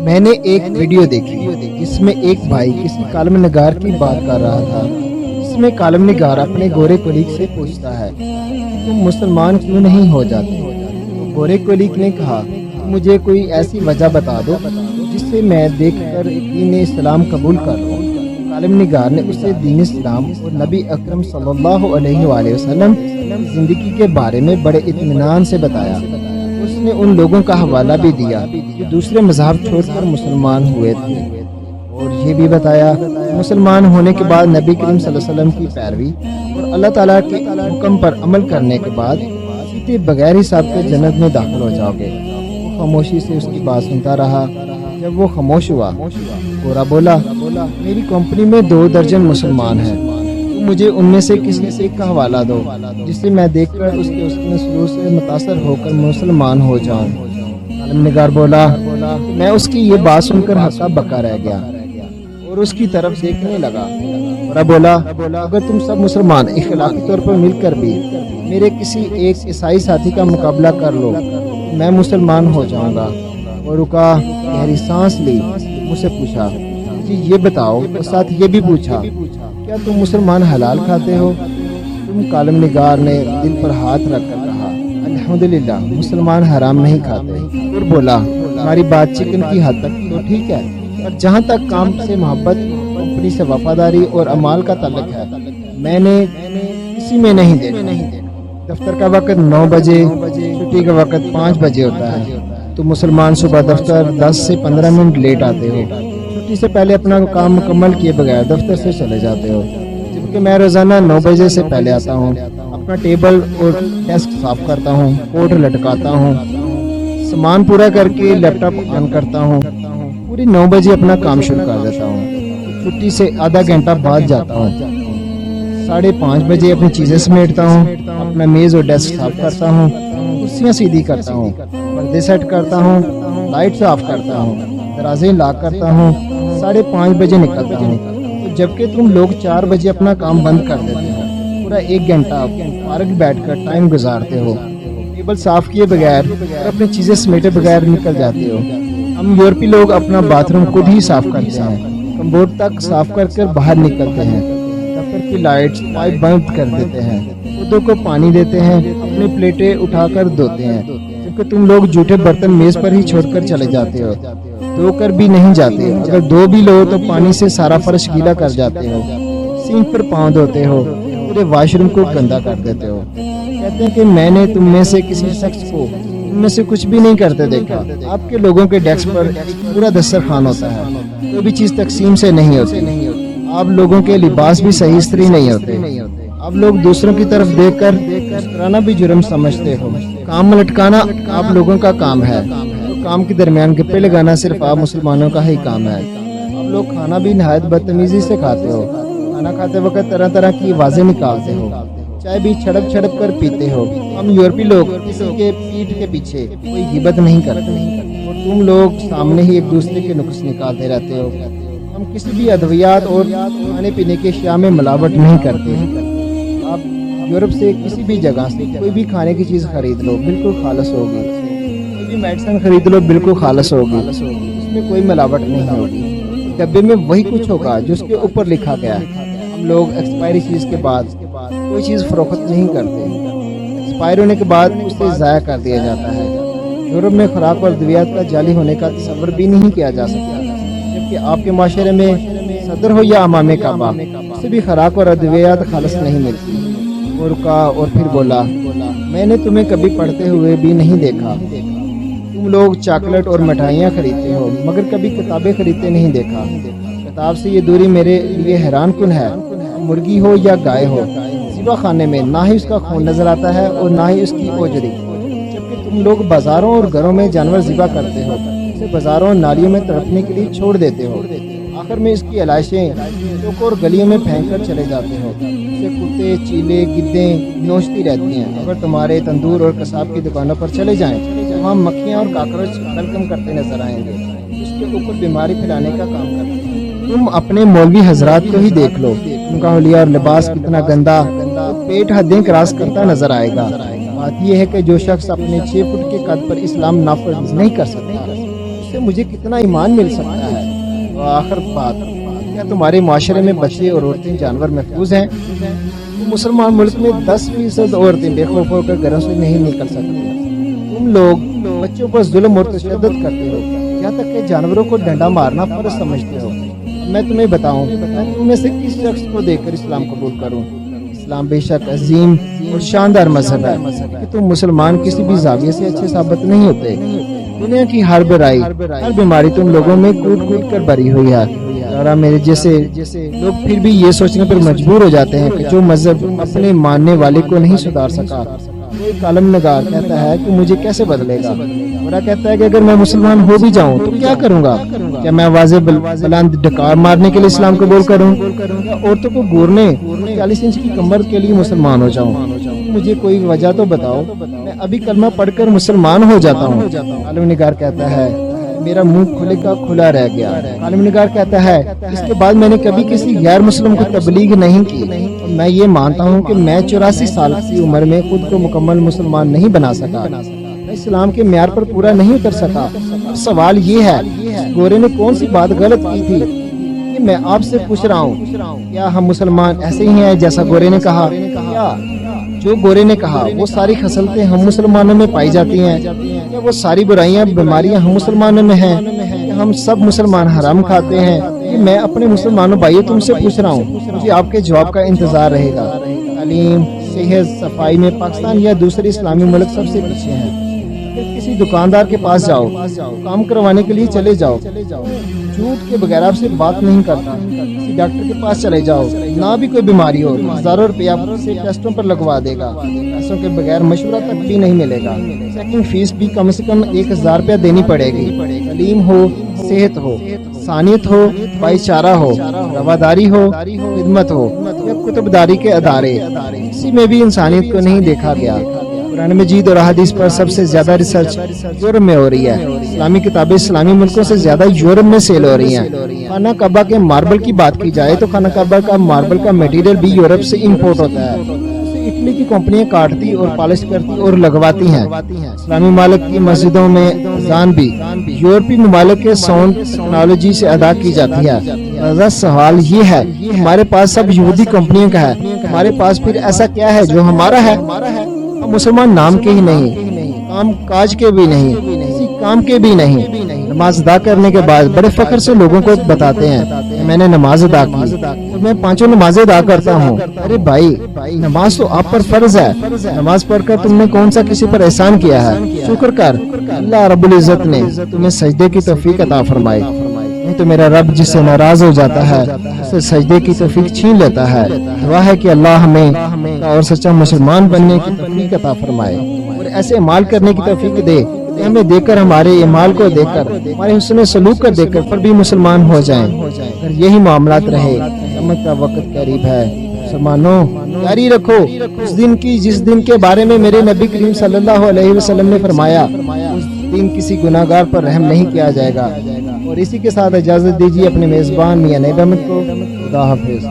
میں نے ایک ویڈیو دیکھی جس میں ایک بھائی کسی کالم نگار کی بات کر رہا تھا، جس میں کالم نگار اپنے گورے کولیگ سے پوچھتا ہے تم مسلمان کیوں نہیں ہو جاتے؟ تو گورے کولیگ نے کہا مجھے کوئی ایسی وجہ بتا دو جس سے میں دیکھ کر دین اسلام قبول کر لوں۔ کالم نگار نے اسے دین اسلام اور نبی اکرم صلی اللہ علیہ وآلہ وسلم کی زندگی کے بارے میں بڑے اطمینان سے بتایا۔ اس نے ان لوگوں کا حوالہ بھی دیا جو دوسرے مذہب چھوڑ کر مسلمان ہوئے تھے، اور یہ بھی بتایا مسلمان ہونے کے بعد نبی کریم صلی اللہ علیہ وسلم کی پیروی اور اللہ تعالیٰ کے حکم پر عمل کرنے کے بعد سیدھے بغیر حساب کے جنت میں داخل ہو جاؤ گے۔ وہ خاموشی سے اس کی بات سنتا رہا۔ جب وہ خاموش ہوا، گورا بولا میری کمپنی میں 2 درجن مسلمان ہیں، مجھے ان میں سے کسی ایک کا حوالہ دو جسے میں دیکھ کر اس کے سلوک سے متاثر ہو کر مسلمان ہو جاؤں۔ کالم نگار بولا میں اس کی یہ بات سن کر ہکا بکا رہ گیا اور اس کی طرف دیکھنے لگا۔ گورا بولا اگر تم سب مسلمان اخلاقی طور پر مل کر بھی میرے کسی ایک عیسائی ساتھی کا مقابلہ کر لو تو میں مسلمان ہو جاؤں گا۔ اور رکا، گہری سانس لی، مجھ سے پوچھا جی یہ بتاؤ، اور ساتھ یہ بھی پوچھا کیا تم مسلمان حلال کھاتے ہو؟ تم کالم نگار نے دل پر ہاتھ رکھ کر کہا الحمدللہ مسلمان حرام نہیں کھاتے، اور بولا ہماری بات چکن کی حد تک تو ٹھیک ہے، پر جہاں تک کام سے محبت، کمپنی سے وفاداری اور اعمال کا تعلق ہے میں نے کسی میں نہیں دیکھا۔ دفتر کا وقت 9 بجے، چھٹی کا وقت 5 بجے ہوتا ہے، تو مسلمان صبح دفتر 10 سے 15 منٹ لیٹ آتے ہو، چھٹی سے پہلے اپنا کام مکمل کیے بغیر دفتر سے چلے جاتے ہو، جبکہ میں روزانہ 9 بجے سے پہلے آتا ہوں، اپنا ٹیبل اور ڈیسک صاف کرتا ہوں، کوٹ لٹکاتا ہوں، سامان پورا کر کے لیپ ٹاپ آن کرتا ہوں، پوری 9 بجے اپنا کام شروع کر دیتا ہوں، چھٹی سے آدھا گھنٹہ بعد جاتا ہوں، 5:30 بجے اپنی چیزیں سمیٹتا ہوں، اپنا میز اور ڈیسک صاف کرتا ہوں، کرسیاں سیدھی کرتا ہوں، پردے سیٹ کرتا ہوں، لائٹ آف کرتا ہوں، دروازے لاک کرتا ہوں، 5:30 بجے نکلتا ہوں، تو جبکہ تم لوگ 4 بجے اپنا کام بند کر دیتے ہو، پورا 1 گھنٹہ پارک بیٹھ کر ٹائم گزارتے ہو، ٹیبل صاف کیے بغیر اور اپنی چیزیں سمیٹے بغیر نکل جاتے ہو۔ ہم یورپی لوگ اپنا باتھ روم خود ہی صاف کرتے ہیں، کمبوڈ تک صاف کر کر باہر نکلتے ہیں، دفتر کی لائٹس پائپ بند کر دیتے ہیں، پودوں کو پانی دیتے ہیں، اپنی پلیٹیں اٹھا کر دھوتے ہیں، جبکہ تم لوگ جھوٹے برتن میز پر ہی چھوڑ کر چلے جاتے ہو، دھو کر بھی نہیں جاتے، اگر دو بھی لو تو پانی سے سارا فرش گیلا کر جاتے ہو، سینک پر پاؤں دھوتے ہو، پورے واش روم کو گندا کر دیتے ہو۔ کہتے ہیں کہ میں نے تم میں سے کسی شخص کو تم میں سے کچھ بھی نہیں کرتے دیکھا۔ آپ کے لوگوں کے ڈیسک پر پورا دسترخوان ہوتا ہے، کوئی بھی چیز تقسیم سے نہیں ہوتی، آپ لوگوں کے لباس بھی صحیح استری نہیں ہوتے، آپ لوگ دوسروں کی طرف دیکھ کر مسکرانا بھی جرم سمجھتے ہو، کام لٹکانا آپ لوگوں کا کام ہے، کام کے درمیان گپے لگانا صرف آپ مسلمانوں کا ہی کام ہے، آپ لوگ کھانا بھی نہایت بدتمیزی سے کھاتے ہو، کھانا کھاتے وقت طرح طرح کی آوازیں نکالتے ہو، چائے بھی چھڑپ چھڑپ کر پیتے ہو۔ ہم یورپی لوگ کسی کے پیٹھ کے پیچھے کوئی غیبت نہیں کرتے، اور تم لوگ سامنے ہی ایک دوسرے کے نقص نکالتے رہتے ہو۔ ہم کسی بھی ادویات اور کھانے پینے کے اشیاء میں ملاوٹ نہیں کرتے۔ آپ یورپ سے کسی بھی جگہ سے کوئی بھی کھانے کی چیز خرید لو بالکل خالص ہوگی، کوئی بھی میڈیسن خرید لو بالکل خالص ہوگی، اس میں کوئی ملاوٹ نہیں ہوگی، ڈبے میں وہی کچھ ہوگا جو اس کے اوپر لکھا گیا ہے۔ ہم لوگ ایکسپائری چیز کے بعد کوئی چیز فروخت نہیں کرتے، ایکسپائر ہونے کے بعد اسے ضائع کر دیا جاتا ہے۔ یورپ میں خوراک اور ادویات کا جعلی ہونے کا تصور بھی نہیں کیا جا سکتا، جبکہ آپ کے معاشرے میں صدر ہو یا امام کعبہ اسے بھی خوراک اور ادویات خالص نہیں ملتی۔ وہ رکا اور پھر بولا میں نے تمہیں کبھی پڑھتے ہوئے بھی نہیں دیکھا، تم لوگ چاکلیٹ اور مٹھائیاں خریدتے ہو مگر کبھی کتابیں خریدتے نہیں دیکھا۔ کتاب سے یہ دوری میرے لیے حیران کن ہے، مرغی ہو یا گائے ہو، ذبح خانے میں نہ ہی اس کا خون نظر آتا ہے اور نہ ہی اس کی اوجڑی، جبکہ تم لوگ بازاروں اور گھروں میں جانور ذبح کرتے ہو، اسے بازاروں اور نالیوں میں تڑپنے کے لیے چھوڑ دیتے ہو، آخر میں اس کی علائشیں چوکوں اور گلیوں میں پھینک کر چلے جاتے ہو، اسے کتے، چیلے، گدیں نوچتی رہتی ہیں۔ اگر تمہارے تندور اور کساب کی دکانوں پر چلے جائیں تو وہاں مکھیاں اور کاکروچ ویلکم کرتے نظر آئیں گے، اس کے اوپر بیماری پھیلانے کا کام کرتے ہیں۔ تم اپنے مولوی حضرات کو ہی دیکھ لو، ان کا حلیہ اور لباس کتنا گندا، پیٹ حدیں کراس کرتا نظر آئے گا۔ بات یہ ہے کہ جو شخص اپنے 6 فٹ کے قد پر اسلام نافذ نہیں کر سکتا، سے مجھے کتنا ایمان مل سکتا ہے؟ تو آخر بات، کیا تمہارے معاشرے میں بچے اور عورتیں جانور محفوظ ہیں؟ مسلمان ملک میں 10% عورتیں بے خوف ہو کر گھروں سے نہیں نکل سکتی۔ تم لوگ بچوں پر ظلم اور تشدد کرتے ہو، یہاں تک کہ جانوروں کو ڈنڈا مارنا فرض سمجھتے ہو۔ میں تمہیں بتاؤں، میں تم میں سے کس شخص کو دیکھ کر اسلام قبول کروں؟ اسلام بے شک عظیم اور شاندار مذہب ہے کہ تم مسلمان کسی بھی زاویے سے اچھے ثابت نہیں ہوتے۔ دنیا کی ہر برائی، ہر بیماری تم لوگوں میں کوٹ کوٹ کر بھری ہوئی ہے، اور میرے جیسے لوگ پھر بھی یہ سوچنے پر مجبور ہو جاتے ہیں کہ جو مذہب اپنے ماننے والے کو نہیں سدھار سکا، وہ ایک عالم نگار کہتا ہے کہ مجھے کیسے بدلے گا۔ برا کہتا ہے کہ اگر میں مسلمان ہو بھی جاؤں تو کیا کروں گا؟ کیا میں واضح بلند ڈکار مارنے کے لیے اسلام قبول کروں، یا عورتوں کو گورنے 40 انچ کی کمر کے لیے مسلمان ہو جاؤں؟ مجھے کوئی وجہ تو بتاؤ، میں ابھی کلمہ پڑھ کر مسلمان ہو جاتا ہوں۔ عالم نگار کہتا ہے میرا منہ کھلے کا کھلا رہ گیا۔ عالم نگار کہتا ہے اس کے بعد میں نے کبھی کسی غیر مسلم کو تبلیغ نہیں کی، اور میں یہ مانتا ہوں کہ میں 84 سال کی عمر میں خود کو مکمل مسلمان نہیں بنا سکا، میں اسلام کے معیار پر پورا نہیں اتر سکا۔ سوال یہ ہے گورے نے کون سی بات غلط کی تھی؟ کہ میں آپ سے پوچھ رہا ہوں، کیا ہم مسلمان ایسے ہی ہیں جیسا گورے نے کہا؟ کیا جو گورے نے کہا وہ ساری خصلتیں ہم مسلمانوں میں پائی جاتی ہیں؟ کیا وہ ساری برائیاں بیماریاں ہم مسلمانوں میں ہیں؟ کیا ہم سب مسلمان حرام کھاتے ہیں؟ کہ میں اپنے مسلمانوں بھائیوں تم سے پوچھ رہا ہوں، مجھے آپ کے جواب کا انتظار رہے گا۔ تعلیم، صحت، صفائی میں پاکستان یا دوسرے اسلامی ملک سب سے پیچھے ہیں۔ کسی دکاندار کے پاس جاؤ، کام کروانے کے لیے چلے جاؤ، جھوٹ کے بغیر آپ سے بات نہیں کرتا۔ کسی ڈاکٹر کے پاس چلے جاؤ، نہ بھی کوئی بیماری ہو، ہزاروں روپیہ سے ٹیسٹوں پر لگوا دے گا، پیسوں کے بغیر مشورہ تک بھی نہیں ملے گا۔ چیکنگ فیس بھی کم سے کم 1000 روپیہ دینی پڑے گی۔ تعلیم ہو، صحت ہو، انسانیت ہو، بھائی چارہ ہو، رواداری ہو، خدمت ہو، یا کتب داری کے ادارے، کسی میں بھی انسانیت کو نہیں دیکھا گیا۔ قرآن مجید اور احادیث پر سب سے زیادہ ریسرچ یورپ میں ہو رہی ہے۔ اسلامی کتابیں اسلامی ملکوں سے زیادہ یورپ میں سیل ہو رہی ہیں۔ خانہ کعبہ کے ماربل کی بات کی جائے تو خانہ کعبہ کا ماربل کا میٹیریل بھی یورپ سے امپورٹ ہوتا ہے۔ اسے اٹلی کی کمپنیاں کاٹتی اور پالش کرتی اور لگواتی ہیں۔ اسلامی ممالک کی مسجدوں میں اذان بھی یورپی ممالک کے ساؤنڈ ٹیکنالوجی سے ادا کی جاتی ہے۔ لہذا سوال یہ ہے ہمارے پاس سب یہودی کمپنیوں کا ہے، ہمارے پاس پھر ایسا کیا ہے جو ہمارا ہے؟ ہم مسلمان نام کے ہی نہیں، کام کاج کے بھی نہیں، کسی کام کے بھی نہیں۔ نماز ادا کرنے کے بعد بڑے فخر سے لوگوں کو بتاتے ہیں کہ میں نے نماز ادا کی اور میں 5 نمازیں ادا کرتا ہوں۔ ارے بھائی، نماز تو آپ پر فرض ہے۔ نماز پڑھ کر تم نے کون سا کسی پر احسان کیا ہے؟ شکر کر، اللہ رب العزت نے تمہیں سجدے کی توفیق عطا فرمائی، نہیں تو میرا رب جس سے ناراض ہو جاتا ہے اسے سجدے کی توفیق چھین لیتا ہے۔ دعا ہے کہ اللہ ہمیں اور سچا مسلمان بننے کی توفیق عطا فرمائے اور ایسے اعمال کرنے کی توفیق دے کہ ہمیں دیکھ کر، ہمارے اعمال کو دیکھ کر، ہمارے حسن سلوک کو دیکھ کر پر بھی مسلمان ہو جائیں۔ اگر یہی معاملات رہے، قیامت کا وقت قریب ہے۔ مسلمانوں، جاری رکھو اس دن کی جس دن کے بارے میں میرے نبی کریم صلی اللہ علیہ وسلم نے فرمایا اس دن کسی گناہگار پر رحم نہیں کیا جائے گا۔ اور اسی کے ساتھ اجازت دیجیے اپنے میزبان میاں نیب احمد کو۔ خدا حافظ۔